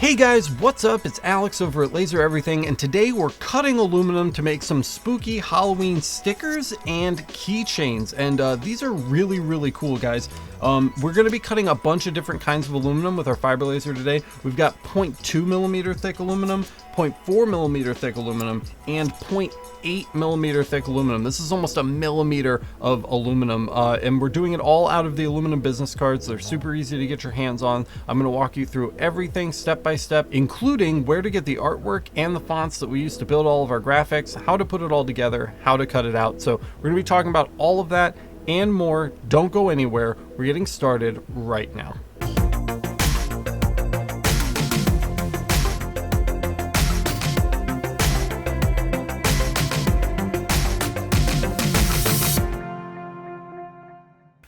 Hey guys, what's up? It's Alex over at Laser Everything, and today we're cutting aluminum to make some spooky Halloween stickers and keychains. And these are really cool, guys. We're going to be cutting a bunch of different kinds of aluminum with our fiber laser today. We've got 0.2 millimeter thick aluminum, 0.4 millimeter thick aluminum, and 0.8 millimeter thick aluminum. This is almost a millimeter of aluminum, and we're doing it all out of the aluminum business cards. They're super easy to get your hands on. I'm going to walk you through everything step by step, including where to get the artwork and the fonts that we use to build all of our graphics, how to put it all together, how to cut it out. So we're going to be talking about all of that and more. Don't go anywhere. We're getting started right now.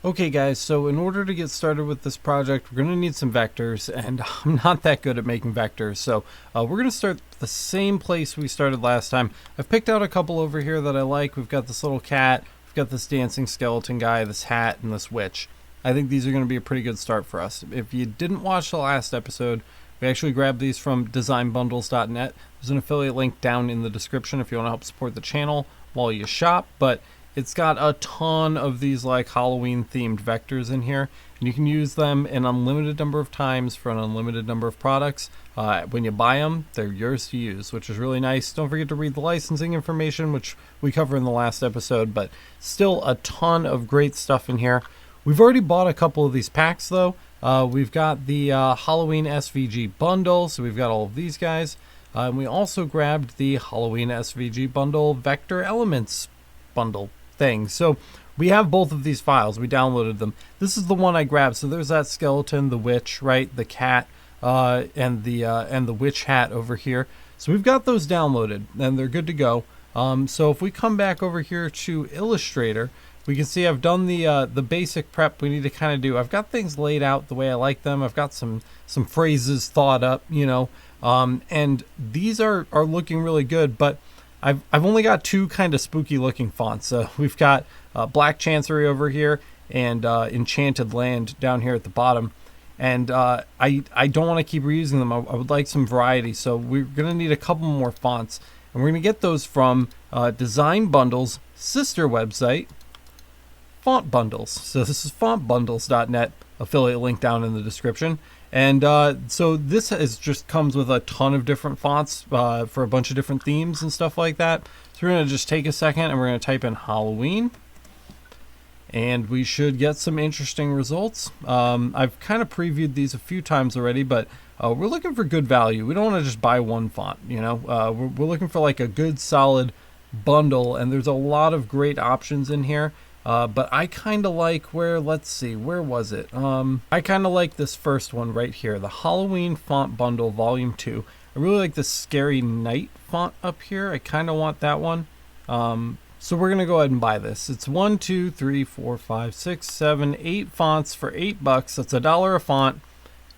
Okay guys, so in order to get started with this project, we're going to need some vectors, and I'm not that good at making vectors, so we're going to start the same place we started last time. I've picked out a couple over here that I like. We've got this little cat, we've got this dancing skeleton guy, this hat, and this witch. I think these are going to be a pretty good start for us. If you didn't watch the last episode, we actually grabbed these from designbundles.net. There's an affiliate link down in the description if you want to help support the channel while you shop, but it's got a ton of these like Halloween themed vectors in here, and you can use them an unlimited number of times for an unlimited number of products. When you buy them, they're yours to use, which is really nice. Don't forget to read the licensing information, which we cover in the last episode, but still a ton of great stuff in here. We've already bought a couple of these packs though. We've got the Halloween SVG bundle, so we've got all of these guys. And we also grabbed the Halloween SVG bundle Vector Elements bundle thing. So we have both of these files. We downloaded them. This is the one I grabbed. So there's that skeleton, the witch, right, the cat, and the witch hat over here. So we've got those downloaded and they're good to go. So if we come back over here to Illustrator, we can see I've done the basic prep we need to kind of do. I've got things laid out the way I like them. I've got some phrases thought up, you know, and these are looking really good, but I've only got two kind of spooky looking fonts. We've got Black Chancery over here and Enchanted Land down here at the bottom. And I don't want to keep reusing them. I would like some variety. So we're going to need a couple more fonts. And we're going to get those from Design Bundles' sister website, Font Bundles. So this is fontbundles.net, affiliate link down in the description. And so this just comes with a ton of different fonts for a bunch of different themes and stuff like that. So we're going to just take a second and we're going to type in Halloween. And we should get some interesting results. I've kind of previewed these a few times already, but we're looking for good value. We don't want to just buy one font, you know. We're looking for like a good solid bundle, and there's a lot of great options in here. But I kind of like let's see, where was it? I kind of like this first one right here, the Halloween Font Bundle Volume 2. I really like the Scary Night font up here. I kind of want that one. So we're going to go ahead and buy this. It's 1, 2, 3, 4, 5, 6, 7, 8 fonts for $8. That's $1 a font.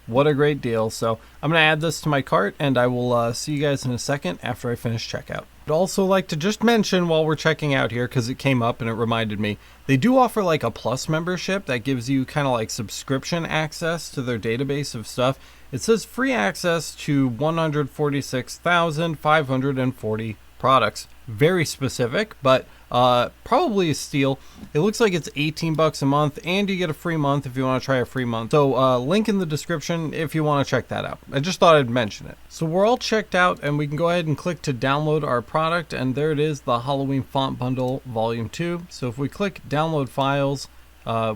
What a great deal. So I'm going to add this to my cart, and I will see you guys in a second after I finish checkout. I'd also like to just mention while we're checking out here, because it came up and it reminded me, they do offer like a plus membership that gives you kind of like subscription access to their database of stuff. It says free access to 146,540 products. Very specific, but probably a steal. It looks like it's $18 a month, and you get a free month if you want to try a free month. So link in the description if you want to check that out. I just thought I'd mention it. So we're all checked out, and we can go ahead and click to download our product, and there it is, the Halloween Font Bundle Volume 2. So if we click download files,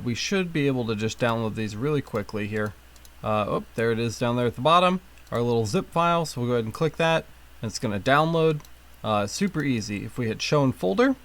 we should be able to just download these really quickly here. Oh, there it is down there at the bottom, our little zip file. So we'll go ahead and click that, and it's going to download. Super easy. If we hit show in folder,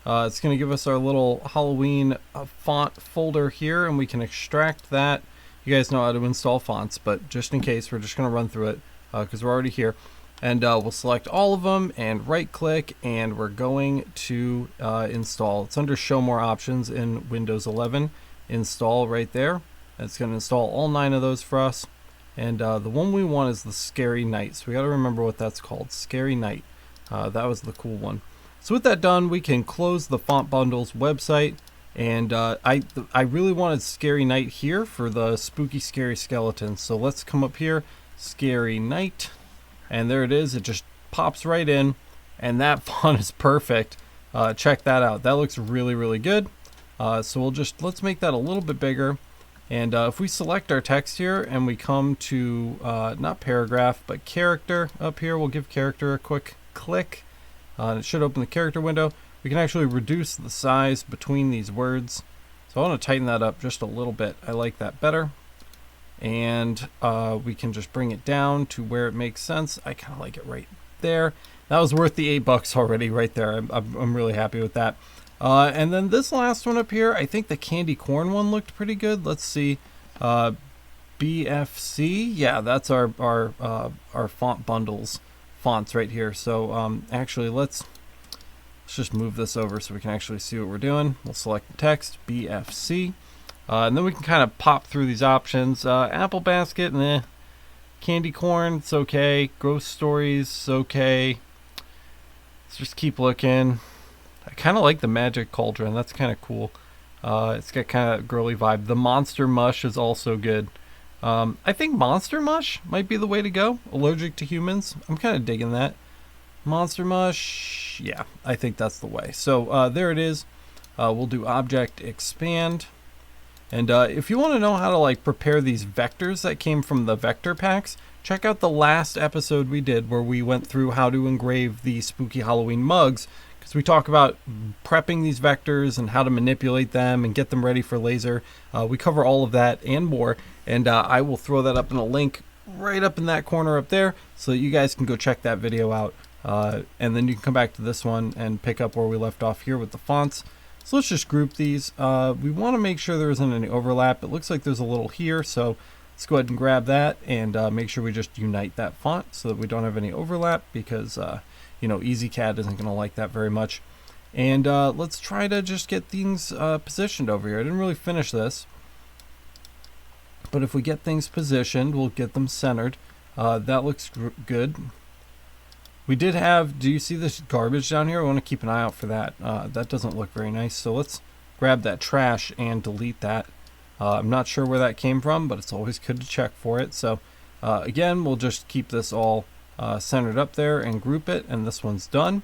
it's going to give us our little Halloween font folder here, and we can extract that. You guys know how to install fonts, but just in case, we're just going to run through it because we're already here. And we'll select all of them and right click, and we're going to install. It's under show more options in Windows 11. Install right there. It's going to install all 9 of those for us. And the one we want is the Scary Night. So we got to remember what that's called. Scary Night. That was the cool one. So with that done, we can close the Font Bundles website, and I really wanted Scary Night here for the spooky scary skeletons. So let's come up here Scary Night. And there it is. It just pops right in. And that font is perfect. Check that out. That looks really, really good. So let's make that a little bit bigger. And if we select our text here and we come to, not paragraph, but character up here, we'll give character a quick click. It should open the character window. We can actually reduce the size between these words. So I want to tighten that up just a little bit. I like that better. And we can just bring it down to where it makes sense. I kind of like it right there. That was worth the $8 already right there. I'm really happy with that. And then this last one up here, I think the candy corn one looked pretty good. Let's see. BFC. Yeah, that's our font bundles fonts right here. So actually let's just move this over so we can actually see what we're doing. We'll select the text, BFC. And then we can kind of pop through these options. Apple Basket, meh. Candy corn, it's okay. Ghost Stories, okay. Let's just keep looking. I kind of like the Magic Cauldron. That's kind of cool. It's got kind of girly vibe. The Monster Mush is also good. I think Monster Mush might be the way to go. Allergic to humans. I'm kind of digging that. Monster Mush. Yeah, I think that's the way. So there it is. We'll do Object Expand. And if you want to know how to like prepare these vectors that came from the vector packs, check out the last episode we did where we went through how to engrave the spooky Halloween mugs. Because we talk about prepping these vectors and how to manipulate them and get them ready for laser. We cover all of that and more. And I will throw that up in a link right up in that corner up there so that you guys can go check that video out. And then you can come back to this one and pick up where we left off here with the fonts. So let's just group these. We want to make sure there isn't any overlap. It looks like there's a little here, so let's go ahead and grab that and make sure we just unite that font so that we don't have any overlap because, you know, EZCAD isn't going to like that very much. And let's try to just get things positioned over here. I didn't really finish this, but if we get things positioned, we'll get them centered. That looks good. We did have, do you see this garbage down here? I want to keep an eye out for that. That doesn't look very nice. So let's grab that trash and delete that. I'm not sure where that came from, but it's always good to check for it. So again, we'll just keep this all centered up there and group it. And this one's done.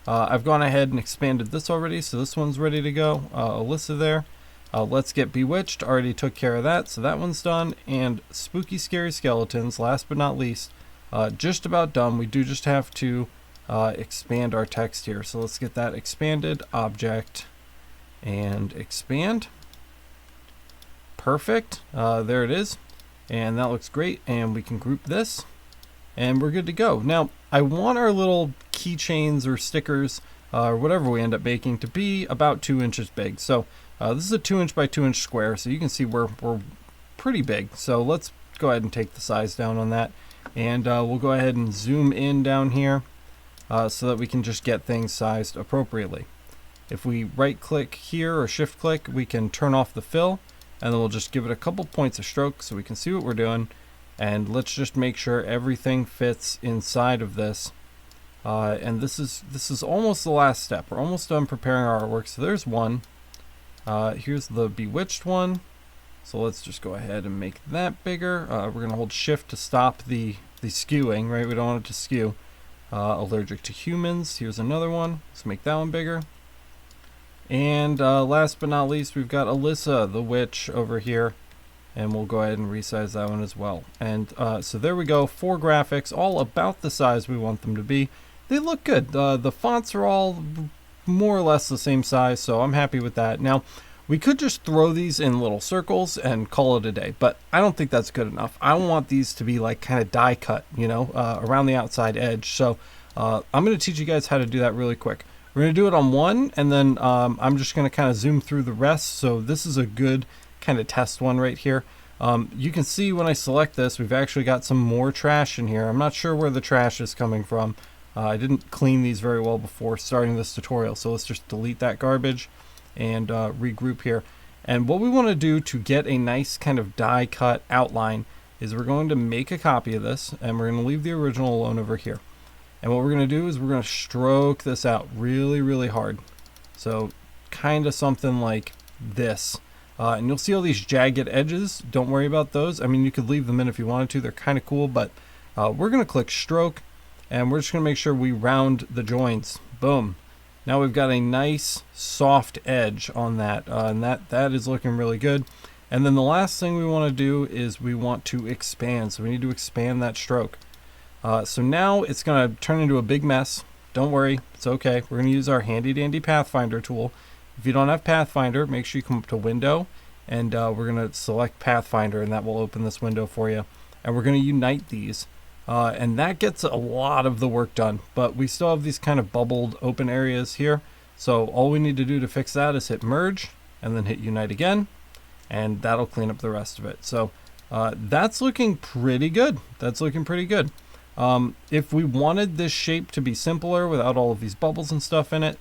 I've gone ahead and expanded this already. So this one's ready to go. Alyssa there. Let's Get Bewitched. Already took care of that. So that one's done. And Spooky Scary Skeletons, last but not least. Just about done. We do just have to expand our text here. So let's get that expanded. Object and expand. Perfect. There it is. And that looks great. And we can group this. And we're good to go. Now, I want our little keychains or stickers or whatever we end up making to be about 2 inches big. So this is a 2" by 2" square. So you can see we're pretty big. So let's go ahead and take the size down on that. And we'll go ahead and zoom in down here so that we can just get things sized appropriately. If we right click here or shift click, we can turn off the fill, and then we'll just give it a couple points of stroke so we can see what we're doing. And let's just make sure everything fits inside of this. And this is almost the last step. We're almost done preparing our artwork. So there's one. Here's the Bewitched one. So let's just go ahead and make that bigger. We're going to hold shift to stop the skewing, right? We don't want it to skew. Allergic to humans. Here's another one. Let's make that one bigger. And last but not least, we've got Alyssa, the witch, over here. And we'll go ahead and resize that one as well. And so there we go. 4 graphics, all about the size we want them to be. They look good. The fonts are all more or less the same size, so I'm happy with that. Now, we could just throw these in little circles and call it a day, but I don't think that's good enough. I want these to be like kind of die cut, you know, around the outside edge. So I'm going to teach you guys how to do that really quick. We're going to do it on one, and then I'm just going to kind of zoom through the rest. So this is a good kind of test one right here. You can see when I select this, we've actually got some more trash in here. I'm not sure where the trash is coming from. I didn't clean these very well before starting this tutorial, so let's just delete that garbage and regroup here. And what we want to do to get a nice kind of die cut outline is we're going to make a copy of this, and we're going to leave the original alone over here. And what we're going to do is we're going to stroke this out really, really hard. So kind of something like this. And you'll see all these jagged edges. Don't worry about those. I mean, you could leave them in if you wanted to. They're kind of cool, but we're going to click stroke, and we're just going to make sure we round the joins. Boom. Now we've got a nice soft edge on that, and that is looking really good. And then the last thing we want to do is we want to expand. So we need to expand that stroke. So now it's going to turn into a big mess. Don't worry, it's okay. We're going to use our handy dandy Pathfinder tool. If you don't have Pathfinder, make sure you come up to Window, and we're going to select Pathfinder, and that will open this window for you. And we're going to unite these. And that gets a lot of the work done, but we still have these kind of bubbled open areas here. So all we need to do to fix that is hit merge and then hit unite again, and that'll clean up the rest of it. So that's looking pretty good. That's looking pretty good. If we wanted this shape to be simpler without all of these bubbles and stuff in it,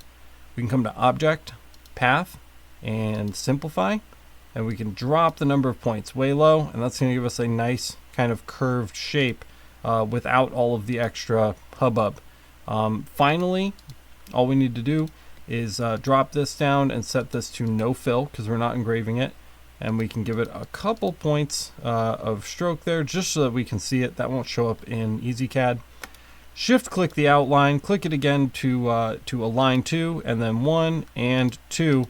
we can come to Object, Path, and Simplify, and we can drop the number of points way low, and that's going to give us a nice kind of curved shape without all of the extra hubbub. Finally, all we need to do is drop this down and set this to no fill because we're not engraving it, and we can give it a couple points of stroke there just so that we can see it. That won't show up in EZCAD. Shift click the outline, click it again to align to, and then 1 and 2,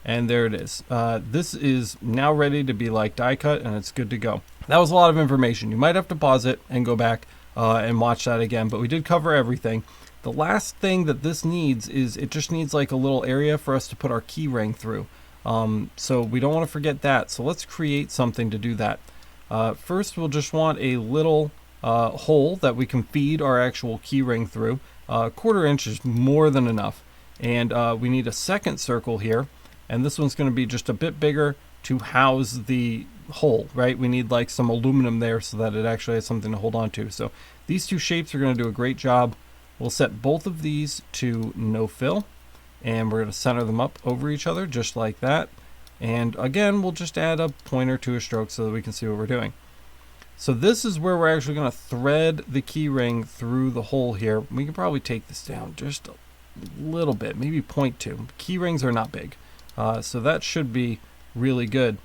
and there it is. This is now ready to be like die cut, and it's good to go. That was a lot of information. You might have to pause it and go back and watch that again, but we did cover everything. The last thing that this needs is it just needs like a little area for us to put our key ring through. So we don't want to forget that. So let's create something to do that. First, we'll just want a little hole that we can feed our actual key ring through. 1/4 inch is more than enough. And we need a second circle here. And this one's going to be just a bit bigger to house the hole, right? We need like some aluminum there so that it actually has something to hold on to. So these two shapes are going to do a great job. We'll set both of these to no fill, and we're going to center them up over each other just like that. And again, we'll just add a pointer to a stroke so that we can see what we're doing. So this is where we're actually going to thread the key ring through the hole here. We can probably take this down just a little bit, maybe 0.2. Key rings are not big, so that should be really good.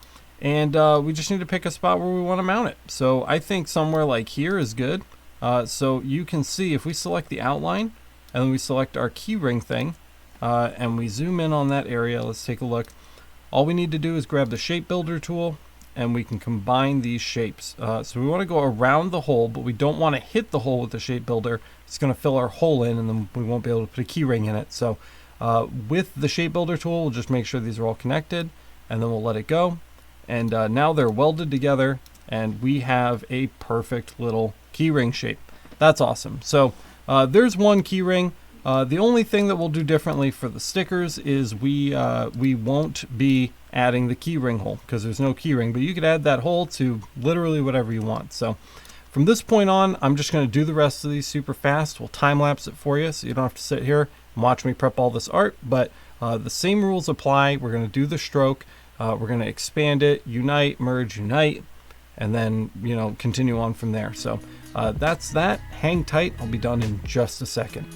And we just need to pick a spot where we want to mount it. So I think somewhere like here is good. So you can see if we select the outline and then we select our key ring thing and we zoom in on that area, let's take a look. All we need to do is grab the shape builder tool and we can combine these shapes. So we want to go around the hole, but we don't want to hit the hole with the shape builder. It's going to fill our hole in and then we won't be able to put a key ring in it. So with the shape builder tool, we'll just make sure these are all connected and then we'll let it go. And now they're welded together and we have a perfect little keyring shape. That's awesome. So there's one keyring. The only thing that we'll do differently for the stickers is we won't be adding the keyring hole because there's no keyring, but you could add that hole to literally whatever you want. So from this point on, I'm just going to do the rest of these super fast. We'll time lapse it for you so you don't have to sit here and watch me prep all this art, but the same rules apply. We're going to do the stroke. We're going to expand it, unite, merge, unite, and then, you know, continue on from there. So that's that. Hang tight. I'll be done in just a second.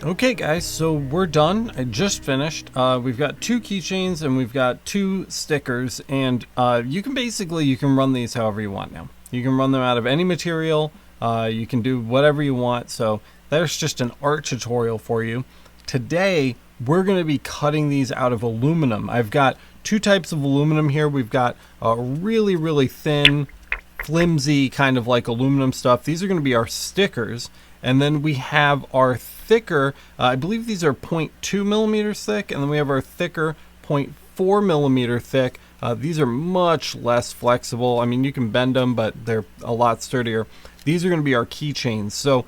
Okay guys, so we're done. I just finished. We've got 2 keychains and we've got 2 stickers, and you can run these however you want now. You can run them out of any material. You can do whatever you want. So there's just an art tutorial for you. Today we're going to be cutting these out of aluminum. I've got 2 types of aluminum here. We've got a really thin, flimsy kind of like aluminum stuff. These are going to be our stickers. And then we have our thicker, I believe these are 0.2 millimeters thick, and then we have our thicker 0.4 millimeter thick. These are much less flexible. I mean, you can bend them, but they're a lot sturdier. These are going to be our keychains. So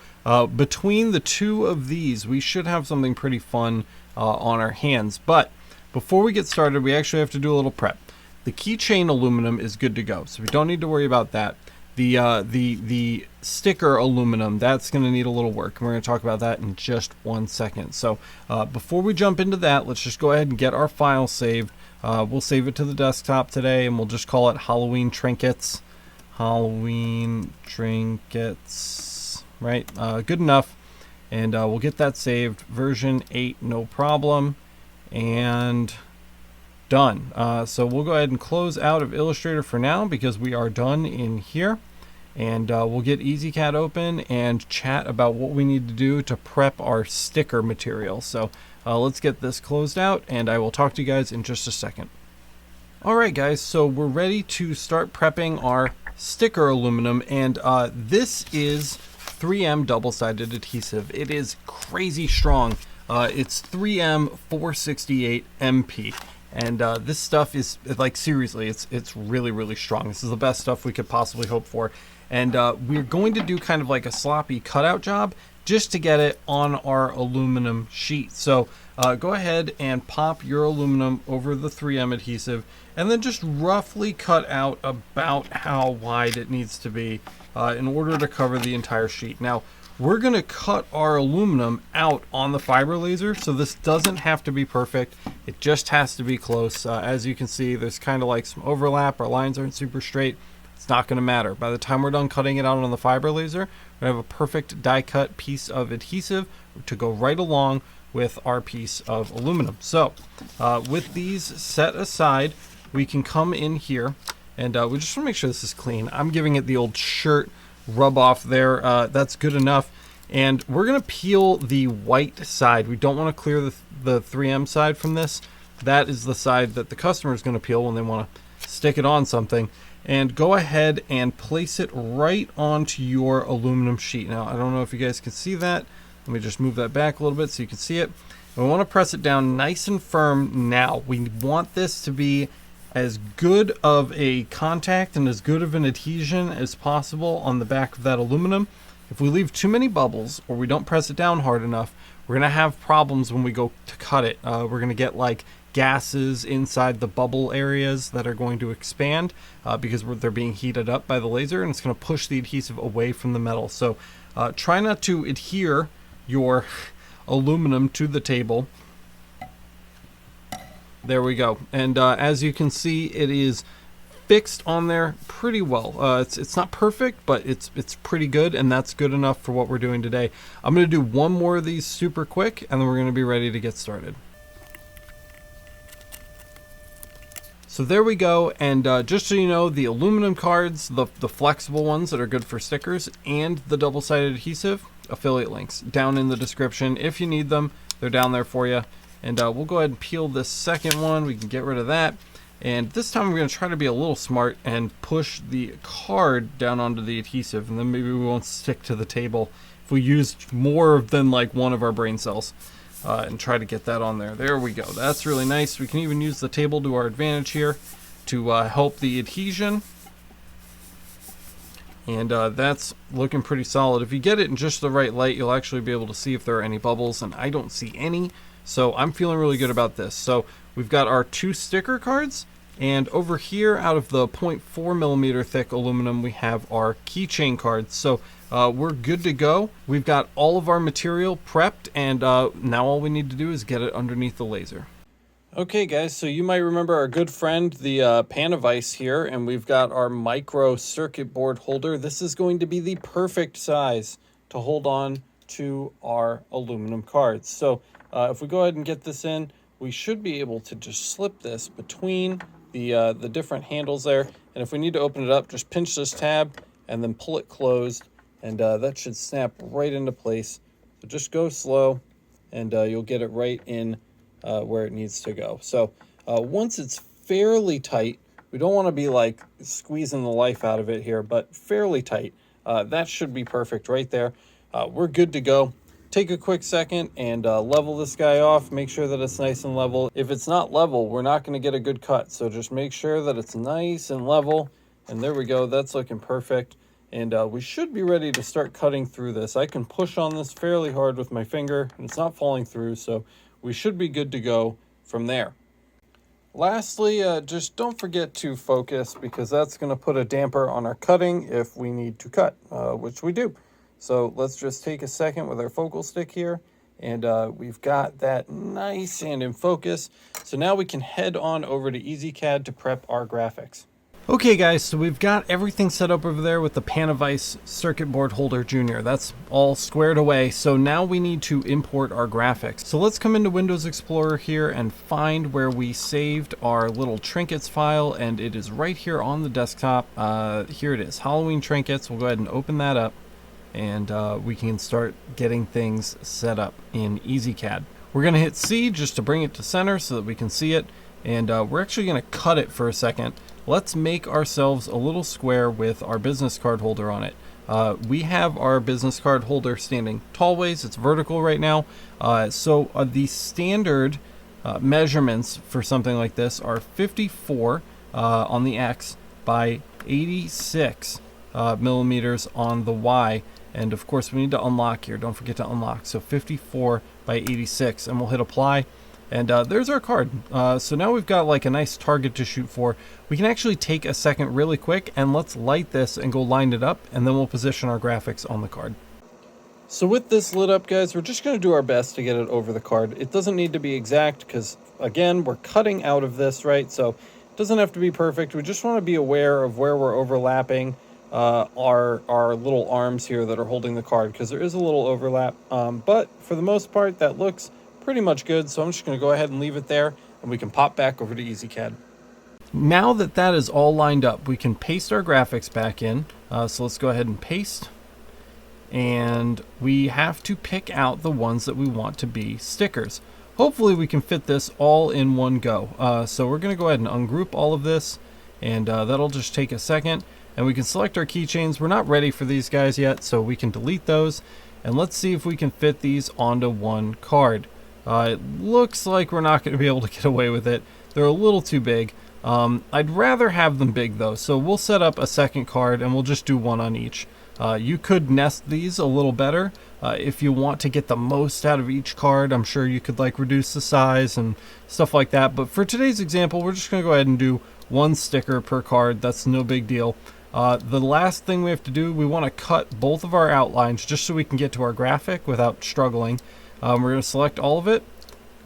between the 2 of these, we should have something pretty fun on our hands. But before we get started, we actually have to do a little prep. The keychain aluminum is good to go, so we don't need to worry about that. The sticker aluminum, that's going to need a little work. We're going to talk about that in just 1 second. So before we jump into that, let's just go ahead and get our file saved. We'll save it to the desktop today, and we'll just call it Halloween Trinkets. Halloween Trinkets, right? Good enough. And we'll get that saved. Version 8, no problem. And done. So we'll go ahead and close out of Illustrator for now because we are done in here. And we'll get EZCAD open and chat about what we need to do to prep our sticker material. So let's get this closed out, and I will talk to you guys in just a second. Alright guys, so we're ready to start prepping our sticker aluminum, and this is 3M double-sided adhesive. It is crazy strong. It's 3M 468 MP. And this stuff is, like, seriously, it's really, really strong. This is the best stuff we could possibly hope for. And we're going to do kind of like a sloppy cutout job just to get it on our aluminum sheet. So go ahead and pop your aluminum over the 3M adhesive and then just roughly cut out about how wide it needs to be in order to cover the entire sheet. Now, we're going to cut our aluminum out on the fiber laser, so this doesn't have to be perfect. It just has to be close. As you can see, there's kind of like some overlap. Our lines aren't super straight. It's not going to matter. By the time we're done cutting it out on the fiber laser, we have a perfect die cut piece of adhesive to go right along with our piece of aluminum. So with these set aside, we can come in here and we just want to make sure this is clean. I'm giving it the old shirt rub off there. That's good enough. And we're going to peel the white side. We don't want to clear the 3M side from this. That is the side that the customer is going to peel when they want to stick it on something. And go ahead and place it right onto your aluminum sheet. Now, I don't know if you guys can see that. Let me just move that back a little bit so you can see it. And we want to press it down nice and firm now. We want this to be as good of a contact and as good of an adhesion as possible on the back of that aluminum. If we leave too many bubbles or we don't press it down hard enough, we're going to have problems when we go to cut it. We're going to get like gases inside the bubble areas that are going to expand because they're being heated up by the laser, and it's going to push the adhesive away from the metal. So try not to adhere your aluminum to the table. There we go. And as you can see, it is fixed on there pretty well. It's not perfect, but it's pretty good, and that's good enough for what we're doing today. I'm going to do one more of these super quick, and then we're going to be ready to get started. So there we go, and just so you know, the aluminum cards, the flexible ones that are good for stickers, and the double-sided adhesive, affiliate links down in the description. If you need them, they're down there for you. And we'll go ahead and peel this second one. We can get rid of that. And this time we're going to try to be a little smart and push the card down onto the adhesive, and then maybe we won't stick to the table if we use more than like one of our brain cells. And try to get that on there. There we go. That's really nice. We can even use the table to our advantage here to help the adhesion. And that's looking pretty solid. If you get it in just the right light, you'll actually be able to see if there are any bubbles, and I don't see any. So I'm feeling really good about this. So we've got our 2 sticker cards, and over here out of the 0.4 millimeter thick aluminum, we have our keychain cards. So we're good to go. We've got all of our material prepped, and now all we need to do is get it underneath the laser. Okay guys, so you might remember our good friend, the Panavice here, and we've got our micro circuit board holder. This is going to be the perfect size to hold on to our aluminum cards. So if we go ahead and get this in, we should be able to just slip this between the different handles there. And if we need to open it up, just pinch this tab and then pull it closed, and that should snap right into place. So just go slow, and you'll get it right in where it needs to go. So once it's fairly tight, we don't want to be like squeezing the life out of it here, but fairly tight. That should be perfect right there. We're good to go. Take a quick second and level this guy off. Make sure that it's nice and level. If it's not level, we're not going to get a good cut. So just make sure that it's nice and level. And there we go. That's looking perfect. And we should be ready to start cutting through this. I can push on this fairly hard with my finger, and it's not falling through. So we should be good to go from there. Lastly, just don't forget to focus, because that's going to put a damper on our cutting if we need to cut, which we do. So let's just take a second with our focal stick here, and we've got that nice and in focus. So now we can head on over to EZCAD to prep our graphics. Okay guys, so we've got everything set up over there with the Panavice circuit board holder junior. That's all squared away. So now we need to import our graphics. So let's come into Windows Explorer here and find where we saved our little trinkets file, and it is right here on the desktop. Here it is, Halloween trinkets. We'll go ahead and open that up, and we can start getting things set up in EZCAD. We're going to hit C just to bring it to center so that we can see it, and we're actually going to cut it for a second. Let's make ourselves a little square with our business card holder on it. We have our business card holder standing tall ways. It's vertical right now. So the standard measurements for something like this are 54 on the X by 86 millimeters on the Y. And of course we need to unlock here. Don't forget to unlock. So 54 by 86, and we'll hit apply. And there's our card. So now we've got like a nice target to shoot for. We can actually take a second really quick, and let's light this and go line it up, and then we'll position our graphics on the card. So with this lit up, guys, we're just going to do our best to get it over the card. It doesn't need to be exact because, again, we're cutting out of this, right? So it doesn't have to be perfect. We just want to be aware of where we're overlapping our little arms here that are holding the card, because there is a little overlap. But for the most part, that looks pretty much good. So I'm just going to go ahead and leave it there, and we can pop back over to EZCAD. Now that that is all lined up, we can paste our graphics back in. So let's go ahead and paste. And we have to pick out the ones that we want to be stickers. Hopefully we can fit this all in one go. So we're going to go ahead and ungroup all of this, and that'll just take a second. And we can select our keychains. We're not ready for these guys yet, so we can delete those. And let's see if we can fit these onto one card. It looks like we're not going to be able to get away with it. They're a little too big. I'd rather have them big though, so we'll set up a second card and we'll just do one on each. You could nest these a little better if you want to get the most out of each card. I'm sure you could like reduce the size and stuff like that, but for today's example we're just going to go ahead and do one sticker per card. That's no big deal. The last thing we have to do, we want to cut both of our outlines just so we can get to our graphic without struggling. We're going to select all of it,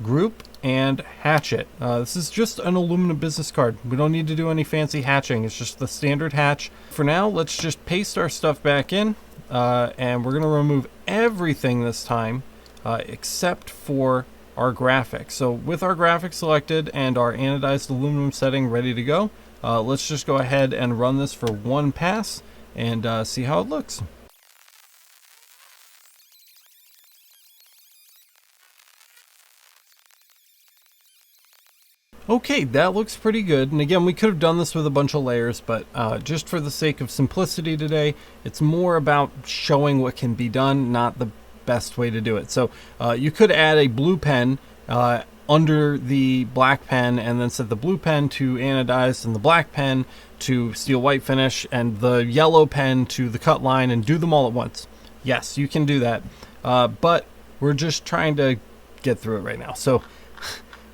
group, and hatch it. This is just an aluminum business card. We don't need to do any fancy hatching. It's just the standard hatch. For now, let's just paste our stuff back in, and we're going to remove everything this time except for our graphics. So with our graphics selected and our anodized aluminum setting ready to go, let's just go ahead and run this for one pass and see how it looks. Okay, that looks pretty good. And again, we could have done this with a bunch of layers, but just for the sake of simplicity today, it's more about showing what can be done, not the best way to do it. So you could add a blue pen under the black pen, and then set the blue pen to anodized and the black pen to steel white finish and the yellow pen to the cut line, and do them all at once. Yes, you can do that, but we're just trying to get through it right now. So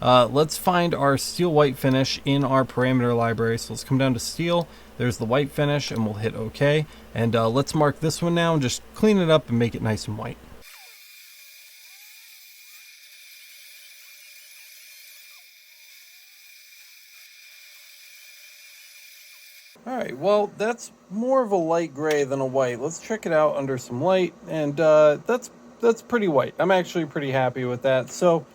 let's find our steel white finish in our parameter library. So let's come down to steel. There's the white finish, and we'll hit OK. And let's mark this one now and just clean it up and make it nice and white. Alright, well, that's more of a light gray than a white. Let's check it out under some light, and that's pretty white. I'm actually pretty happy with that. So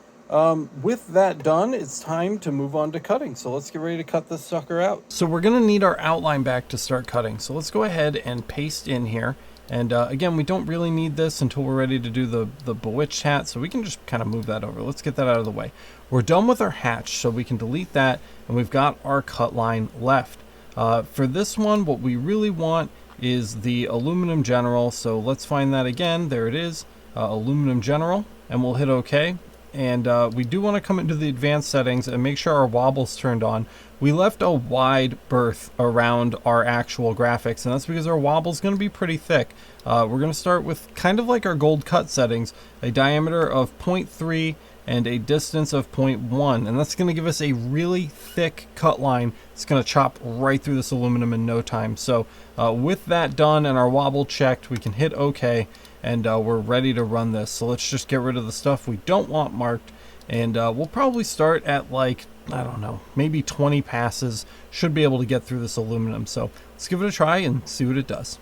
with that done, it's time to move on to cutting. So let's get ready to cut this sucker out. So we're going to need our outline back to start cutting. So let's go ahead and paste in here. And again, we don't really need this until we're ready to do the bewitched hat, so we can just kind of move that over. Let's get that out of the way. We're done with our hatch, so we can delete that, and we've got our cut line left. For this one, what we really want is the aluminum general. So let's find that again. There it is, aluminum general, and we'll hit OK. And we do want to come into the advanced settings and make sure our wobble's turned on. We left a wide berth around our actual graphics, and that's because our wobble's going to be pretty thick. We're going to start with kind of like our gold cut settings, a diameter of 0.3 and a distance of 0.1, and that's going to give us a really thick cut line. It's going to chop right through this aluminum in no time. So with that done and our wobble checked, we can hit OK, and we're ready to run this. So let's just get rid of the stuff we don't want marked, and we'll probably start at, like, I don't know, maybe 20 passes. Should be able to get through this aluminum. So let's give it a try and see what it does.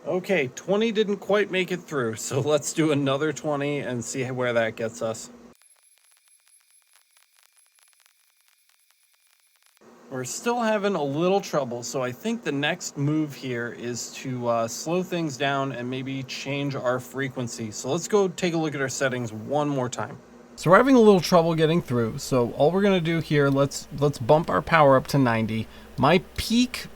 Okay, 20 didn't quite make it through, so let's do another 20 and see where that gets us. We're still having a little trouble, so I think the next move here is to slow things down and maybe change our frequency. So let's go take a look at our settings one more time. So we're having a little trouble getting through, so all we're gonna do here, let's bump our power up to 90. My peak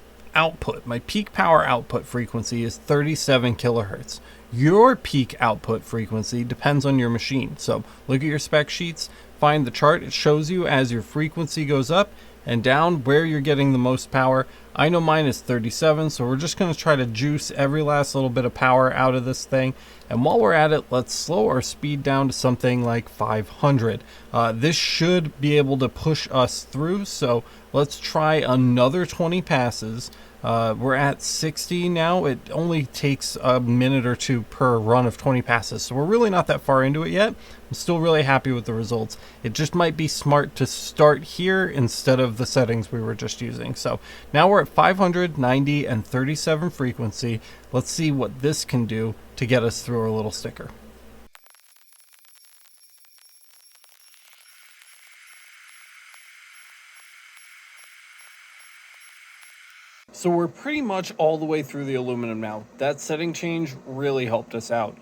power output frequency is 37 kilohertz. Your peak output frequency depends on your machine. So look at your spec sheets, find the chart. It shows you as your frequency goes up and down where you're getting the most power. I know mine is 37, so we're just going to try to juice every last little bit of power out of this thing. And while we're at it, let's slow our speed down to something like 500. This should be able to push us through, so let's try another 20 passes. We're at 60 now. It only takes a minute or two per run of 20 passes, so we're really not that far into it yet. I'm still really happy with the results. It just might be smart to start here instead of the settings we were just using. So now we're at 500, 90, and 37 frequency. Let's see what this can do to get us through our little sticker. So we're pretty much all the way through the aluminum now. That setting change really helped us out.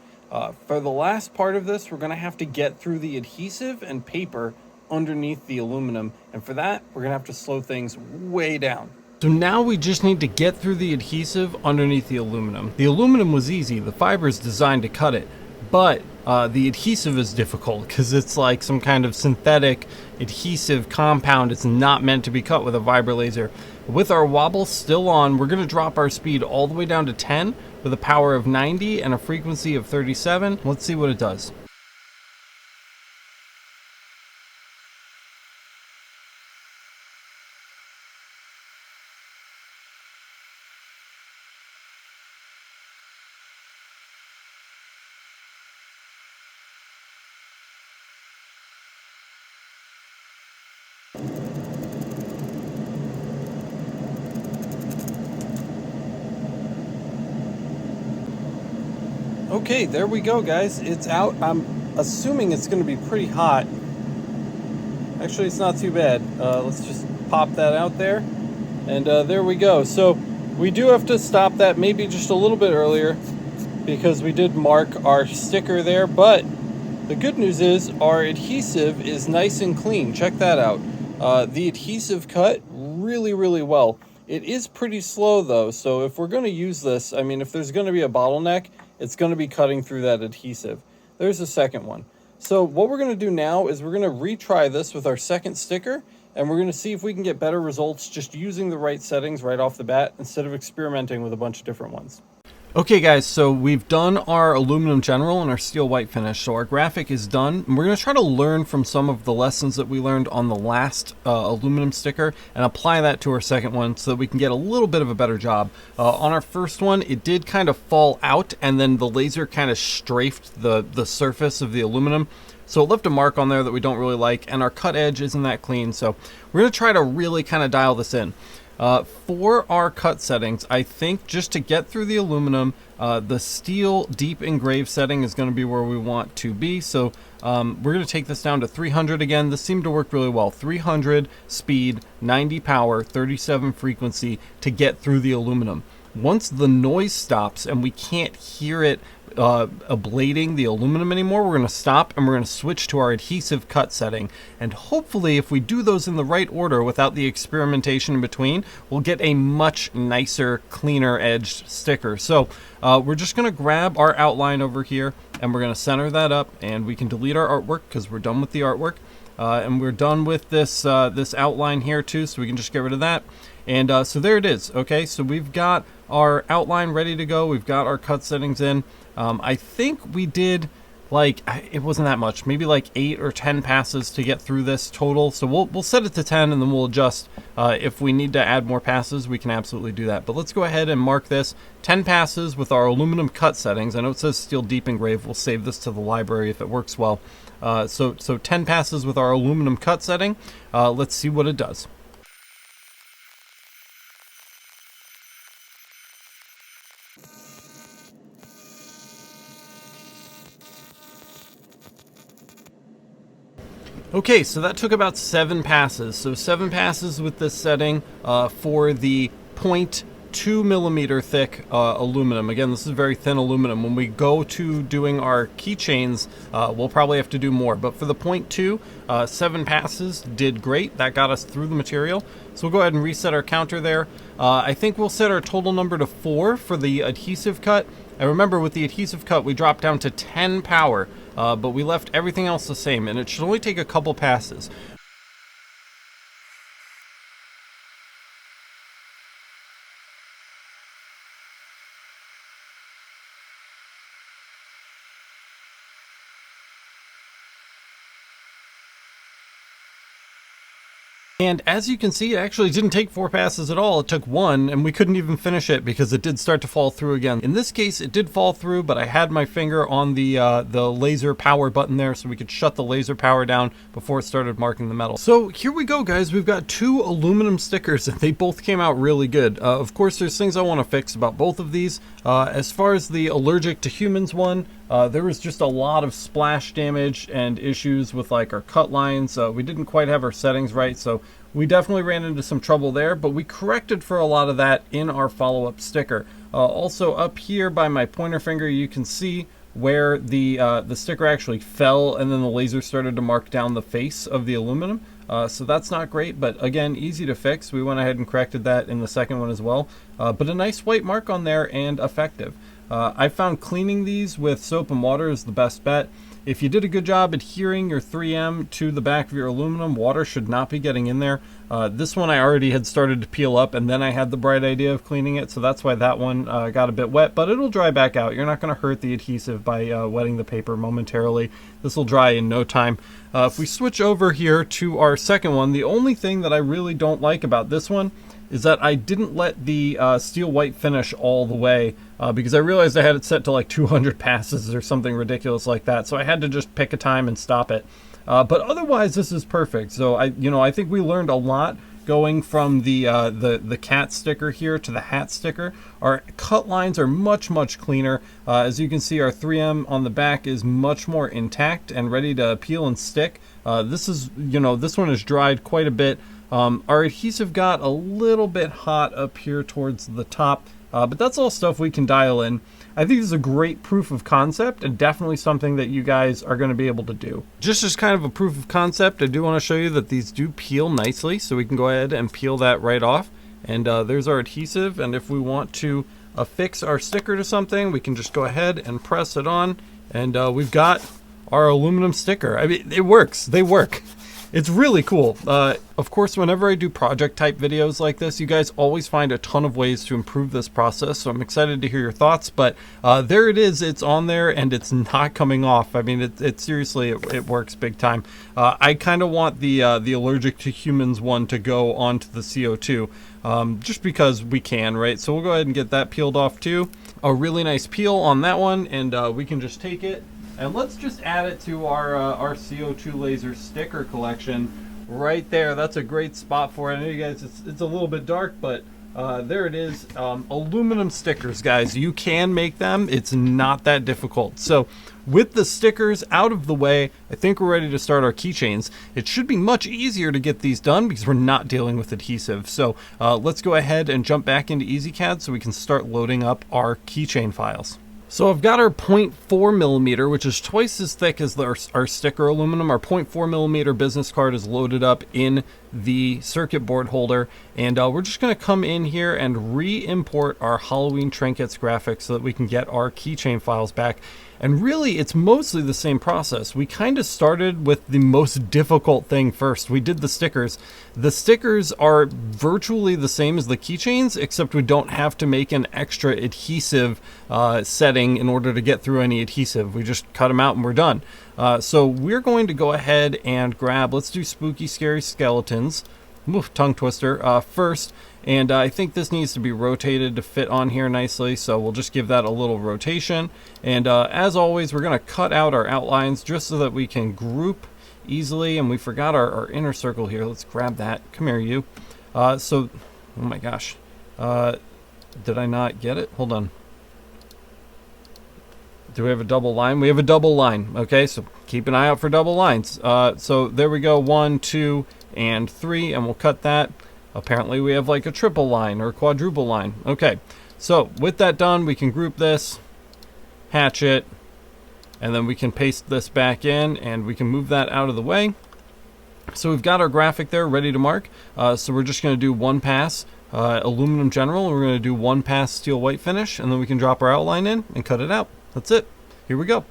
For the last part of this, we're going to have to get through the adhesive and paper underneath the aluminum. And for that, we're going to have to slow things way down. So now we just need to get through the adhesive underneath the aluminum. The aluminum was easy. The fiber is designed to cut it. But the adhesive is difficult because it's like some kind of synthetic adhesive compound. It's not meant to be cut with a vibra laser. With our wobble still on, we're going to drop our speed all the way down to 10 with a power of 90 and a frequency of 37. Let's see what it does. Okay, there we go, guys. It's out. I'm assuming it's going to be pretty hot. Actually, it's not too bad. Let's just pop that out there. And there we go. So we do have to stop that maybe just a little bit earlier because we did mark our sticker there. But the good news is our adhesive is nice and clean. Check that out. The adhesive cut really, really well. It is pretty slow though. So if we're going to use this, I mean, if there's going to be a bottleneck, it's going to be cutting through that adhesive. There's the second one. So what we're going to do now is we're going to retry this with our second sticker, and we're going to see if we can get better results just using the right settings right off the bat instead of experimenting with a bunch of different ones. Okay guys, so we've done our aluminum general and our steel white finish. So our graphic is done. And we're going to try to learn from some of the lessons that we learned on the last aluminum sticker and apply that to our second one so that we can get a little bit of a better job. On our first one, it did kind of fall out and then the laser kind of strafed the surface of the aluminum. So it left a mark on there that we don't really like, and our cut edge isn't that clean. So we're going to try to really kind of dial this in. For our cut settings, I think just to get through the aluminum, the steel deep engrave setting is going to be where we want to be. So we're going to take this down to 300 again. This seemed to work really well. 300 speed, 90 power, 37 frequency to get through the aluminum. Once the noise stops and we can't hear it ablating the aluminum anymore, we're going to stop and we're going to switch to our adhesive cut setting. And hopefully if we do those in the right order without the experimentation in between, we'll get a much nicer, cleaner edged sticker. So we're just going to grab our outline over here and we're going to center that up, and we can delete our artwork because we're done with the artwork. And we're done with this this outline here too, so we can just get rid of that. And so there it is. Okay, so we've got our outline ready to go. We've got our cut settings in. I think we did like, it wasn't that much, maybe like 8 or 10 passes to get through this total. So we'll set it to 10 and then we'll adjust. If we need to add more passes, we can absolutely do that. But let's go ahead and mark this 10 passes with our aluminum cut settings. I know it says steel deep engrave. We'll save this to the library if it works well. So 10 passes with our aluminum cut setting. Let's see what it does. Okay, so that took about 7 passes. So 7 passes with this setting for the 0.2 millimeter thick aluminum. Again, this is very thin aluminum. When we go to doing our keychains, we'll probably have to do more. But for the 0.2, 7 passes did great. That got us through the material. So we'll go ahead and reset our counter there. I think we'll set our total number to 4 for the adhesive cut. And remember, with the adhesive cut, we dropped down to 10 power. But we left everything else the same, and it should only take a couple passes. And as you can see, it actually didn't take 4 passes at all. It took 1, and we couldn't even finish it because it did start to fall through again. In this case, it did fall through, but I had my finger on the laser power button there so we could shut the laser power down before it started marking the metal. So here we go, guys. We've got 2 aluminum stickers, and they both came out really good. Of course, there's things I want to fix about both of these. As far as the allergic to humans one, there was just a lot of splash damage and issues with like our cut lines. We didn't quite have our settings right, so we definitely ran into some trouble there, but we corrected for a lot of that in our follow-up sticker. Also up here by my pointer finger, you can see where the sticker actually fell and then the laser started to mark down the face of the aluminum. So that's not great, but again, easy to fix. We went ahead and corrected that in the second one as well. But a nice white mark on there and effective. I found cleaning these with soap and water is the best bet. If you did a good job adhering your 3M to the back of your aluminum, water should not be getting in there. This one I already had started to peel up, and then I had the bright idea of cleaning it, so that's why that one got a bit wet, but it'll dry back out. You're not going to hurt the adhesive by wetting the paper momentarily. This will dry in no time. If we switch over here to our second one, the only thing that I really don't like about this one is that I didn't let the steel white finish all the way because I realized I had it set to like 200 passes or something ridiculous like that. So I had to just pick a time and stop it. But otherwise, this is perfect. So I think we learned a lot going from the cat sticker here to the hat sticker. Our cut lines are much our as you can see, our 3M on the back is much more intact and ready to peel and stick. This one is dried quite a bit. Our adhesive got a little bit hot up here towards the top, but that's all stuff we can dial in. I think this is a great proof of concept and definitely something that you guys are going to be able to do. Just as kind of a proof of concept, I do want to show you that these do peel nicely, so we can go ahead and peel that right off. And there's our adhesive, and if we want to affix our sticker to something, we can just go ahead and press it on, and we've got our aluminum sticker. I mean, it works. They work. It's really cool. Of course, whenever I do project type videos like this, you guys always find a ton of ways to improve this process. So I'm excited to hear your thoughts, but there it is. It's on there and it's not coming off. I mean, it seriously, it works big time. I kind of want the allergic to humans one to go onto the CO2 just because we can, right? So we'll go ahead and get that peeled off too. A really nice peel on that one, and we can just take it. And let's just add it to our CO2 laser sticker collection right there. That's a great spot for it. I know you guys, it's a little bit dark, but there it is. Aluminum stickers, guys. You can make them. It's not that difficult. So with the stickers out of the way, I think we're ready to start our keychains. It should be much easier to get these done because we're not dealing with adhesive. So let's go ahead and jump back into EZCAD so we can start loading up our keychain files. So I've got our 0.4 millimeter, which is twice as thick as our sticker aluminum. Our 0.4 millimeter business card is loaded up in the circuit board holder. And we're just going to come in here and re-import our Halloween trinkets graphics so that we can get our keychain files back. And really, it's mostly the same process. We kind of started with the most difficult thing first. We did the stickers. The stickers are virtually the same as the keychains, except we don't have to make an extra adhesive setting in order to get through any adhesive. We just cut them out and we're done. So we're going to go ahead and grab, let's do spooky, scary skeletons. Oof, tongue twister first. And I think this needs to be rotated to fit on here nicely, so we'll just give that a little rotation. And as always, we're going to cut out our outlines just so that we can group easily. And we forgot our inner circle here. Let's grab that. Come here, you. Oh my gosh. Did I not get it? Hold on. Do we have a double line? We have a double line. Okay, so keep an eye out for double lines. So there we go, 1, 2, and 3, and we'll cut that. Apparently we have like a triple line or a quadruple line. Okay, so with that done, we can group this, hatch it, and then we can paste this back in and we can move that out of the way. So we've got our graphic there ready to mark. So we're just going to do one pass aluminum general, and we're going to do one pass steel white finish, and then we can drop our outline in and cut it out. That's it. Here we go.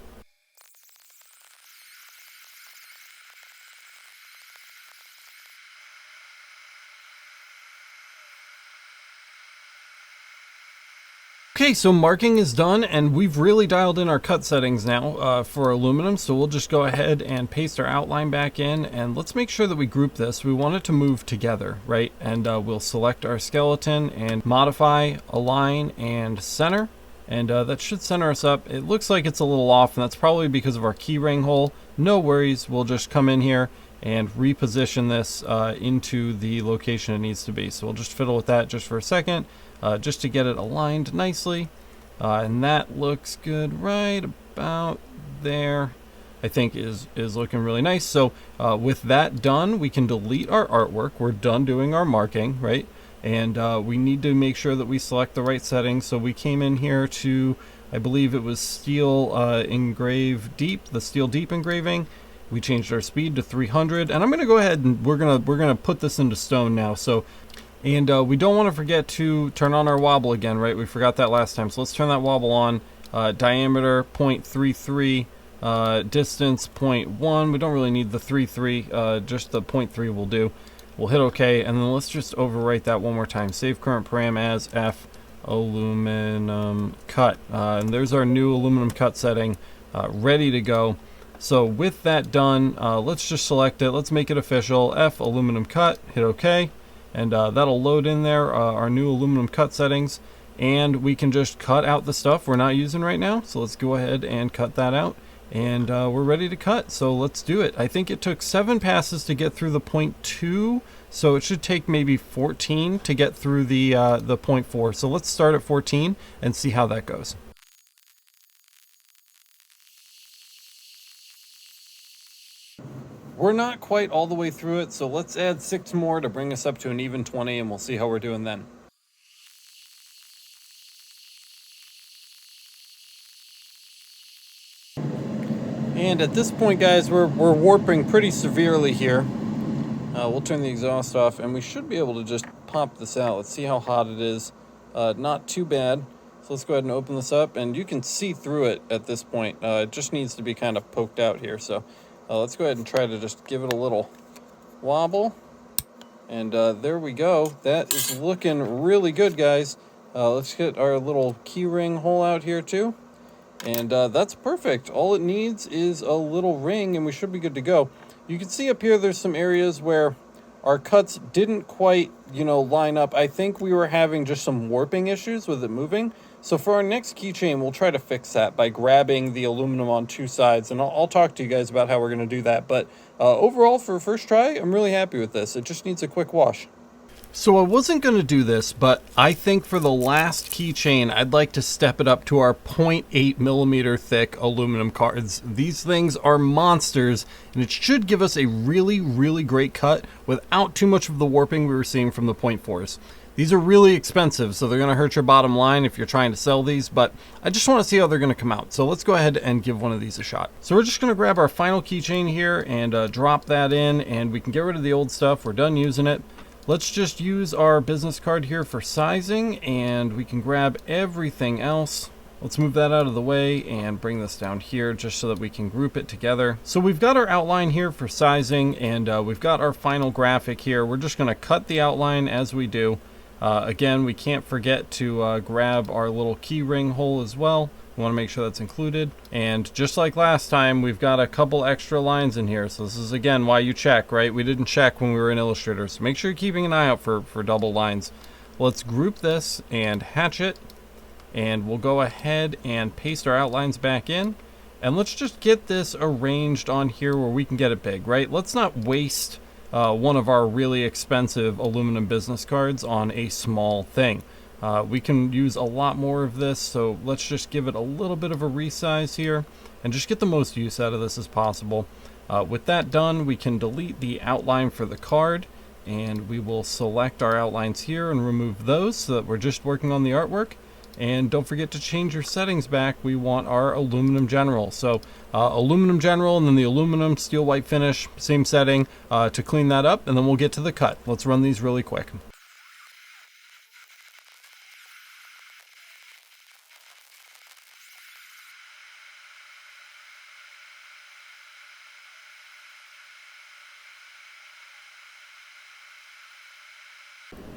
Okay, so marking is done, and we've really dialed in our cut settings now for aluminum. So we'll just go ahead and paste our outline back in, and let's make sure that we group this. We want it to move together, right? And we'll select our skeleton and modify, align, and center. And that should center us up. It looks like it's a little off, and that's probably because of our key ring hole. No worries, we'll just come in here and reposition this into the location it needs to be. So we'll just fiddle with that just for a second. Just to get it aligned nicely. And that looks good right about there. I think is looking really nice. So with that done, we can delete our artwork. We're done doing our marking, right? And we need to make sure that we select the right settings. So we came in here to, I believe it was steel engrave deep, the steel deep engraving. We changed our speed to 300, and I'm going to go ahead and we're gonna put this into stone now. So. And we don't want to forget to turn on our wobble again, right? We forgot that last time. So let's turn that wobble on. Diameter 0.33, distance 0.1. We don't really need the 3.3, just the 0.3 will do. We'll hit OK, and then let's just overwrite that one more time. Save current param as F aluminum cut. And there's our new aluminum cut setting ready to go. So with that done, let's just select it. Let's make it official. F aluminum cut, hit OK. And that'll load in there our new aluminum cut settings, and we can just cut out the stuff we're not using right now. So let's go ahead and cut that out, and we're ready to cut. So let's do it. I think it took 7 passes to get through the 0.2, so it should take maybe 14 to get through the 0.4. So let's start at 14 and see how that goes. We're not quite all the way through it, so let's add 6 more to bring us up to an even 20, and we'll see how we're doing then. And at this point, guys, we're warping pretty severely here. We'll turn the exhaust off, and we should be able to just pop this out. Let's see how hot it is. Not too bad. So let's go ahead and open this up, and you can see through it at this point. It just needs to be kind of poked out here, so... let's go ahead and try to just give it a little wobble. And there we go. That is looking really good, guys. Let's get our little key ring hole out here too. And that's perfect. All it needs is a little ring and we should be good to go. You can see up here there's some areas where our cuts didn't quite, line up. I think we were having just some warping issues with it moving. So for our next keychain, we'll try to fix that by grabbing the aluminum on 2 sides, and I'll talk to you guys about how we're going to do that. But overall, for first try, I'm really happy with this. It just needs a quick wash. So I wasn't going to do this, but I think for the last keychain, I'd like to step it up to our 0.8 millimeter thick aluminum cards. These things are monsters, and it should give us a really, really great cut without too much of the warping we were seeing from the 0.4s. These are really expensive, so they're going to hurt your bottom line if you're trying to sell these, but I just want to see how they're going to come out. So let's go ahead and give one of these a shot. So we're just going to grab our final keychain here and drop that in, and we can get rid of the old stuff. We're done using it. Let's just use our business card here for sizing, and we can grab everything else. Let's move that out of the way and bring this down here just so that we can group it together. So we've got our outline here for sizing, and we've got our final graphic here. We're just going to cut the outline as we do. Again, we can't forget to grab our little key ring hole as well. We want to make sure that's included. And just like last time, we've got a couple extra lines in here. So this is, again, why you check, right? We didn't check when we were in Illustrator. So make sure you're keeping an eye out for double lines. Let's group this and hatch it. And we'll go ahead and paste our outlines back in. And let's just get this arranged on here where we can get it big, right? Let's not waste one of our really expensive aluminum business cards on a small thing. We can use a lot more of this, so let's just give it a little bit of a resize here and just get the most use out of this as possible. With that done, we can delete the outline for the card, and we will select our outlines here and remove those so that we're just working on the artwork. And don't forget to change your settings back. We want our aluminum general. So aluminum general and then the aluminum steel white finish, same setting to clean that up, and then we'll get to the cut. Let's run these really quick.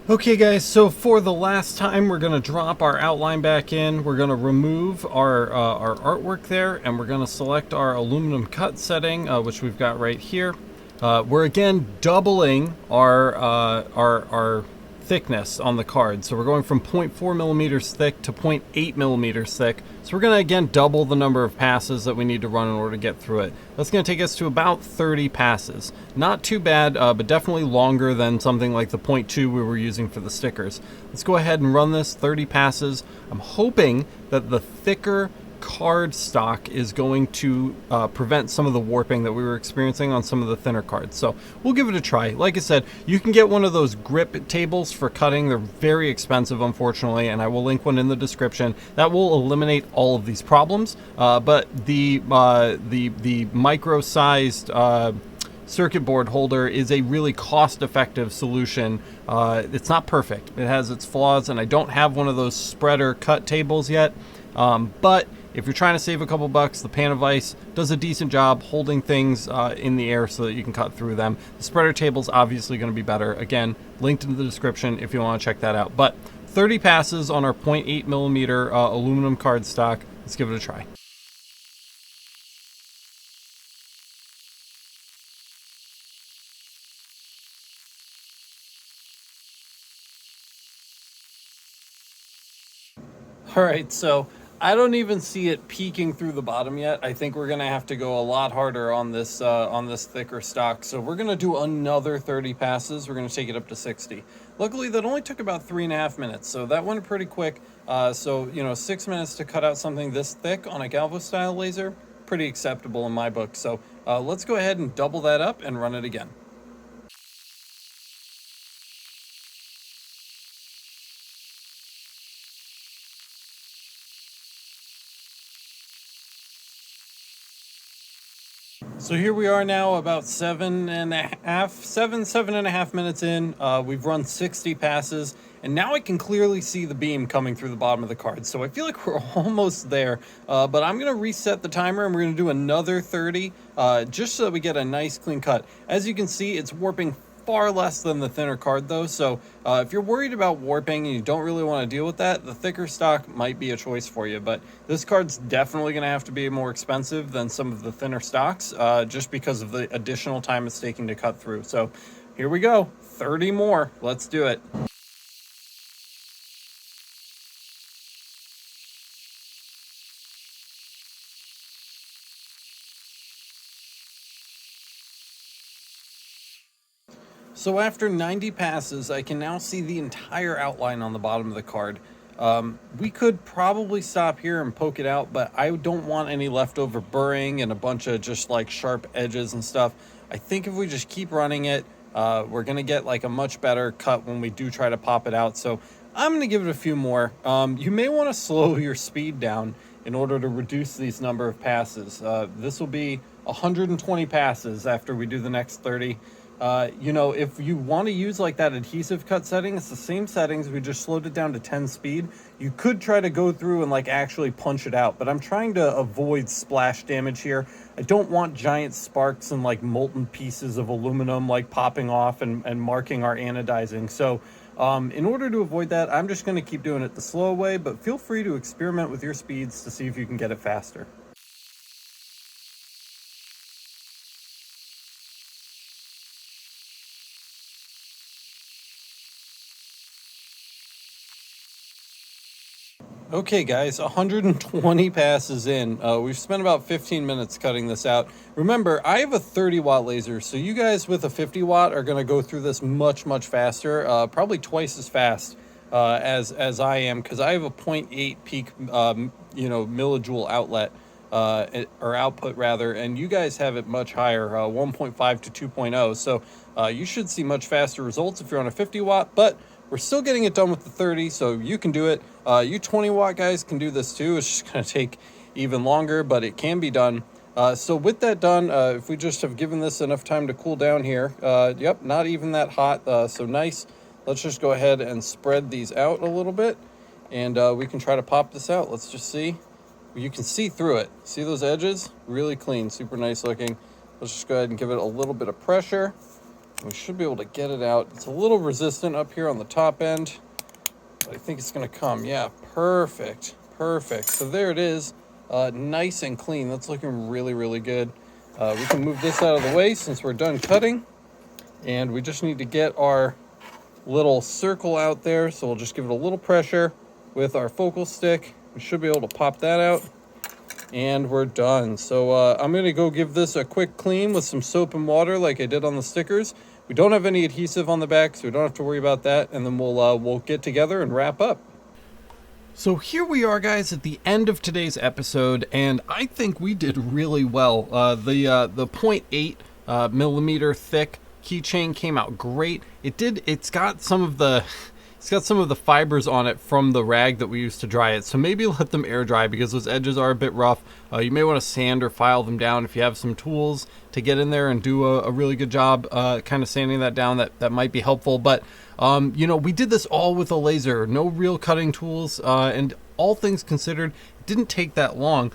Okay guys, so for the last time, we're going to drop our outline back in. We're going to remove our artwork there, and we're going to select our aluminum cut setting, which we've got right here. We're again doubling our thickness on the card. So we're going from 0.4 millimeters thick to 0.8 millimeters thick. So we're going to again double the number of passes that we need to run in order to get through it. That's going to take us to about 30 passes. Not too bad, but definitely longer than something like the 0.2 we were using for the stickers. Let's go ahead and run this 30 passes. I'm hoping that the thicker card stock is going to prevent some of the warping that we were experiencing on some of the thinner cards. So we'll give it a try. Like I said, you can get one of those grip tables for cutting. They're very expensive, unfortunately, and I will link one in the description. That will eliminate all of these problems. But the micro-sized circuit board holder is a really cost-effective solution. It's not perfect. It has its flaws, and I don't have one of those spreader cut tables yet. But if you're trying to save a couple bucks, the Pan of Ice does a decent job holding things in the air so that you can cut through them. The spreader table's obviously going to be better. Again, linked in the description if you want to check that out. But 30 passes on our 0.8 millimeter aluminum card stock. Let's give it a try. All right, so I don't even see it peeking through the bottom yet. I think we're gonna have to go a lot harder on this thicker stock. So we're gonna do another 30 passes. We're gonna take it up to 60. Luckily, that only took about 3.5 minutes, so that went pretty quick. So 6 minutes to cut out something this thick on a Galvo style laser, pretty acceptable in my book. So let's go ahead and double that up and run it again. So here we are now about 7.5 minutes in. We've run 60 passes, and now I can clearly see the beam coming through the bottom of the card. So I feel like we're almost there, but I'm gonna reset the timer and we're gonna do another 30 just so that we get a nice clean cut. As you can see, it's warping far less than the thinner card though, so if you're worried about warping and you don't really want to deal with that, the thicker stock might be a choice for you. But this card's definitely going to have to be more expensive than some of the thinner stocks, just because of the additional time it's taking to cut through. So here we go, 30 more. Let's do it. So after 90 passes, I can now see the entire outline on the bottom of the card. We could probably stop here and poke it out, but I don't want any leftover burring and a bunch of just like sharp edges and stuff. I think if we just keep running it, we're gonna get like a much better cut when we do try to pop it out. So I'm gonna give it a few more. You may want to slow your speed down in order to reduce these number of passes. This will be 120 passes after we do the next 30. You know, if you want to use like that adhesive cut setting, it's the same settings. We just slowed it down to 10 speed. You could try to go through and like actually punch it out, but I'm trying to avoid splash damage here. I don't want giant sparks and like molten pieces of aluminum like popping off and marking our anodizing. So in order to avoid that, I'm just going to keep doing it the slow way, but feel free to experiment with your speeds to see if you can get it faster. Okay guys, 120 passes in. We've spent about 15 minutes cutting this out. Remember, I have a 30 watt laser, so you guys with a 50 watt are going to go through this much faster, probably twice as fast as I am, because I have a 0.8 peak millijoule outlet, or output rather, and you guys have it much higher, 1.5 to 2.0. So you should see much faster results if you're on a 50 watt, but we're still getting it done with the 30, so you can do it. You 20 watt guys can do this too. It's just going to take even longer, but it can be done. So with that done, if we just have given this enough time to cool down here, yep, not even that hot, so nice. Let's just go ahead and spread these out a little bit, and we can try to pop this out. Let's just see. You can see through it. See those edges? Really clean, super nice looking. Let's just go ahead and give it a little bit of pressure. We should be able to get it out. It's a little resistant up here on the top end, but I think it's going to come. Yeah, perfect. So there it is, nice and clean. That's looking really good. We can move this out of the way since we're done cutting, and we just need to get our little circle out there. So we'll just give it a little pressure with our focal stick. We should be able to pop that out, and we're done. So I'm going to go give this a quick clean with some soap and water like I did on the stickers. We don't have any adhesive on the back, so we don't have to worry about that, and then we'll get together and wrap up. So here we are, guys, at the end of today's episode, and I think we did really well. The 0.8 millimeter thick keychain came out great. It's got some of the fibers on it from the rag that we used to dry it, so maybe let them air dry because those edges are a bit rough. You may want to sand or file them down if you have some tools to get in there and do a really good job kind of sanding that down. That might be helpful, but you know, we did this all with a laser, no real cutting tools, and all things considered, it didn't take that long.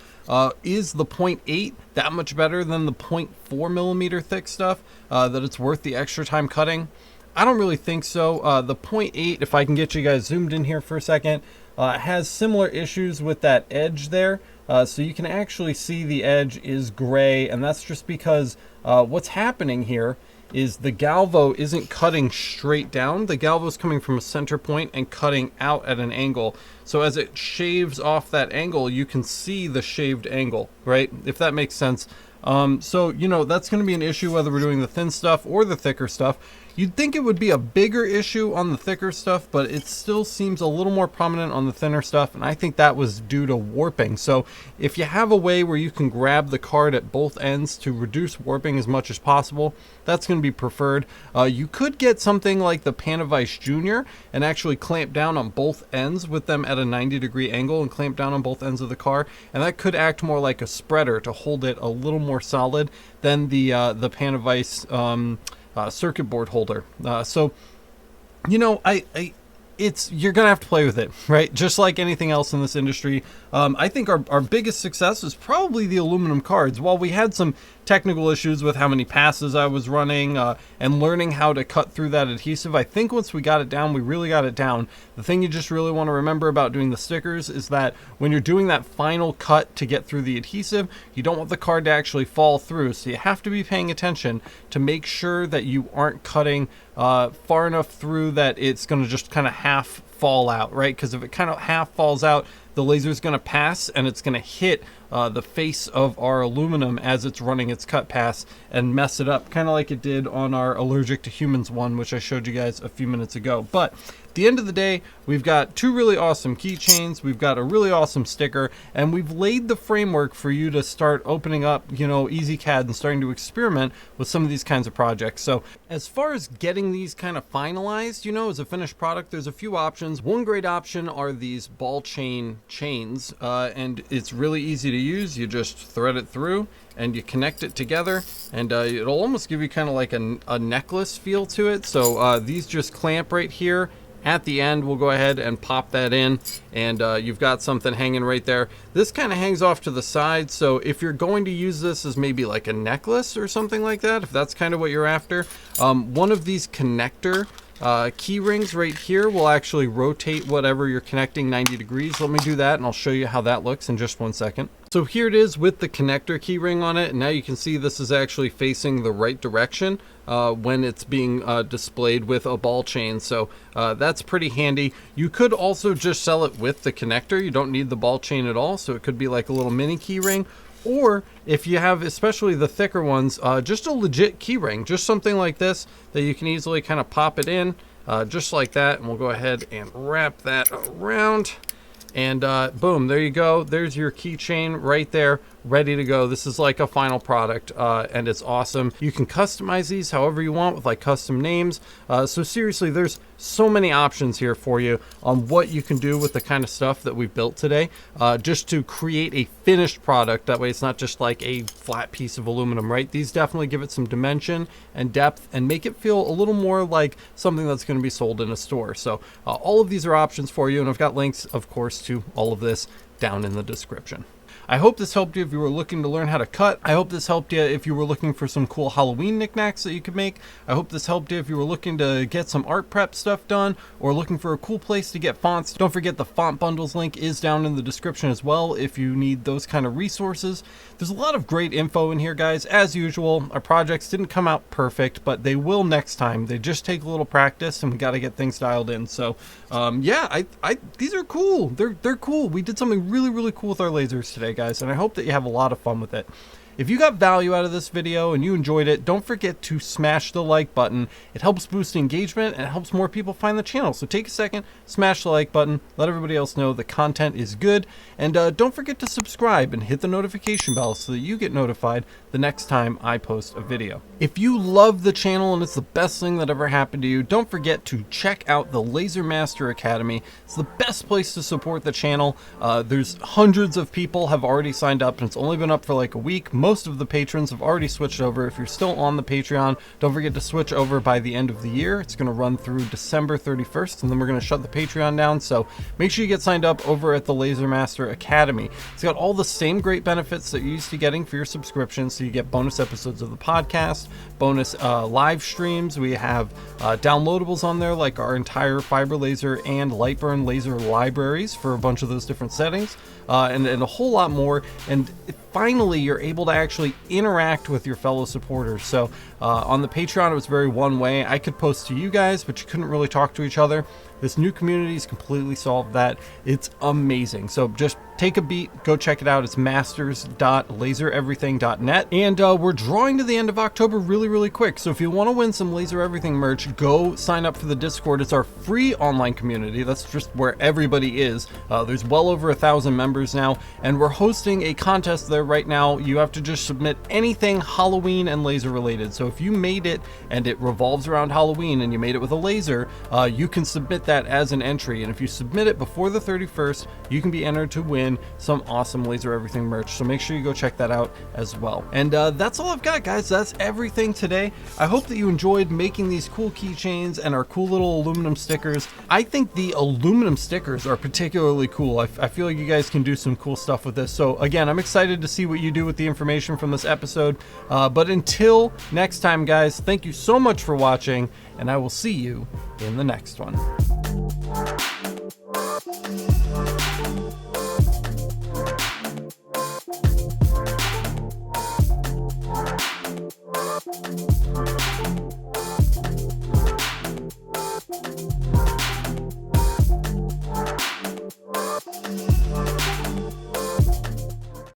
Is the 0.8 that much better than the 0.4 millimeter thick stuff, that it's worth the extra time cutting? I don't really think so. The 0.8, if I can get you guys zoomed in here for a second, has similar issues with that edge there. So you can actually see the edge is gray, and that's just because what's happening here is the galvo isn't cutting straight down. The galvo is coming from a center point and cutting out at an angle. So as it shaves off that angle, you can see the shaved angle, right? If that makes sense. So, you know, that's going to be an issue whether we're doing the thin stuff or the thicker stuff. You'd think it would be a bigger issue on the thicker stuff, but it still seems a little more prominent on the thinner stuff, and I think that was due to warping. So if you have a way where you can grab the card at both ends to reduce warping as much as possible, that's going to be preferred. You could get something like the Panavice Junior and actually clamp down on both ends with them at a 90-degree angle and clamp down on both ends of the car, and that could act more like a spreader to hold it a little more solid than the Panavice circuit board holder. So, you know, you're gonna have to play with it, right? Just like anything else in this industry. I think our biggest success is probably the aluminum cards. While we had some technical issues with how many passes I was running and learning how to cut through that adhesive, I think once we got it down, we really got it down. The thing you just really want to remember about doing the stickers is that when you're doing that final cut to get through the adhesive, you don't want the card to actually fall through. So you have to be paying attention to make sure that you aren't cutting far enough through that it's going to just kind of half fall out, right? Because if it kind of half falls out, the laser is going to pass and it's going to hit the face of our aluminum as it's running its cut pass and mess it up, kind of like it did on our allergic to humans one, which I showed you guys a few minutes ago. But at the end of the day, we've got two really awesome keychains, we've got a really awesome sticker, and we've laid the framework for you to start opening up, you know, EZCAD and starting to experiment with some of these kinds of projects. So as far as getting these kind of finalized, you know, as a finished product, there's a few options. One great option are these ball chains, and it's really easy to use, you just thread it through and you connect it together, and it'll almost give you kind of like a necklace feel to it. So these just clamp right here. At the end, we'll go ahead and pop that in, and you've got something hanging right there. This kind of hangs off to the side, so if you're going to use this as maybe like a necklace or something like that, if that's kind of what you're after, one of these connector key rings right here will actually rotate whatever you're connecting 90 degrees. Let me do that and I'll show you how that looks in just 1 second. So here it is with the connector key ring on it, and now you can see this is actually facing the right direction when it's being displayed with a ball chain. So that's pretty handy. You could also just sell it with the connector. You don't need the ball chain at all, so it could be like a little mini key ring. Or if you have, especially the thicker ones, just a legit key ring, just something like this that you can easily kind of pop it in just like that. And we'll go ahead and wrap that around, and boom, there you go. There's your keychain right there, ready to go. This is like a final product, and it's awesome. You can customize these however you want with like custom names. So seriously, there's so many options here for you on what you can do with the kind of stuff that we've built today, just to create a finished product. That way it's not just like a flat piece of aluminum, right? These definitely give it some dimension and depth and make it feel a little more like something that's going to be sold in a store. So all of these are options for you, and I've got links, of course, to all of this down in the description. I hope this helped you if you were looking to learn how to cut. I hope this helped you if you were looking for some cool Halloween knickknacks that you could make. I hope this helped you if you were looking to get some art prep stuff done or looking for a cool place to get fonts. Don't forget the font bundles link is down in the description as well if you need those kind of resources. There's a lot of great info in here, guys. As usual, our projects didn't come out perfect, but they will next time. They just take a little practice, and we got to get things dialed in. So yeah, these are cool. They're cool. We did something really, really cool with our lasers today, guys, and I hope that you have a lot of fun with it. If you got value out of this video and you enjoyed it, don't forget to smash the like button. It helps boost engagement and it helps more people find the channel. So take a second, smash the like button, let everybody else know the content is good, and don't forget to subscribe and hit the notification bell so that you get notified the next time I post a video. If you love the channel and it's the best thing that ever happened to you, don't forget to check out the Laser Master Academy. It's the best place to support the channel. There's hundreds of people have already signed up, and it's only been up for like a week. Most of the patrons have already switched over. If you're still on the Patreon, don't forget to switch over by the end of the year. It's going to run through December 31st, and then we're going to shut the Patreon down. So make sure you get signed up over at the Laser Master Academy. It's got all the same great benefits that you're used to getting for your subscription. So you get bonus episodes of the podcast, bonus live streams. We have downloadables on there, like our entire fiber laser and Lightburn laser libraries for a bunch of those different settings, and a whole lot more. And finally, you're able to actually interact with your fellow supporters. So on the Patreon, it was very one way. I could post to you guys, but you couldn't really talk to each other. This new community has completely solved that. It's amazing. So just take a beat, go check it out. It's masters.lasereverything.net. And we're drawing to the end of October really, really quick. So if you want to win some Laser Everything merch, go sign up for the Discord. It's our free online community. That's just where everybody is. There's well over 1,000 members now, and we're hosting a contest there right now. You have to just submit anything Halloween and laser related. So if you made it and it revolves around Halloween and you made it with a laser, you can submit that as an entry, and if you submit it before the 31st, you can be entered to win some awesome Laser Everything merch. So make sure you go check that out as well. And that's all I've got, guys. That's everything today. I hope that you enjoyed making these cool keychains and our cool little aluminum stickers. I think the aluminum stickers are particularly cool. I feel like you guys can do some cool stuff with this. So again, I'm excited to see what you do with the information from this episode. But until next time, guys, thank you so much for watching, and I will see you in the next one.